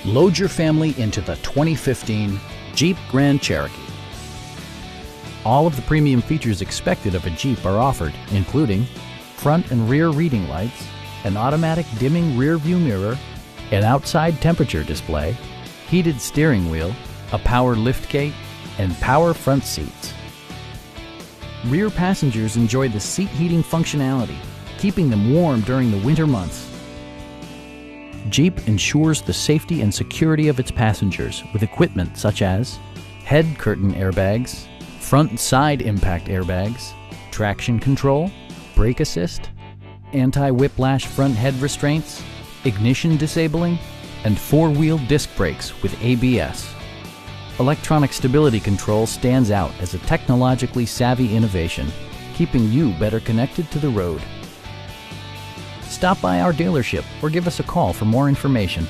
Load your family into the 2015 Jeep Grand Cherokee. All of the premium features expected of a Jeep are offered, including front and rear reading lights, an automatic dimming rear view mirror, an outside temperature display, heated steering wheel, a power liftgate, and power front seats. Rear passengers enjoy the seat heating functionality, keeping them warm during the winter months. Jeep ensures the safety and security of its passengers with equipment such as head curtain airbags, front and side impact airbags, traction control, brake assist, anti-whiplash front head restraints, ignition disabling, and four-wheel disc brakes with ABS. Electronic stability control stands out as a technologically savvy innovation, keeping you better connected to the road. Stop by our dealership or give us a call for more information.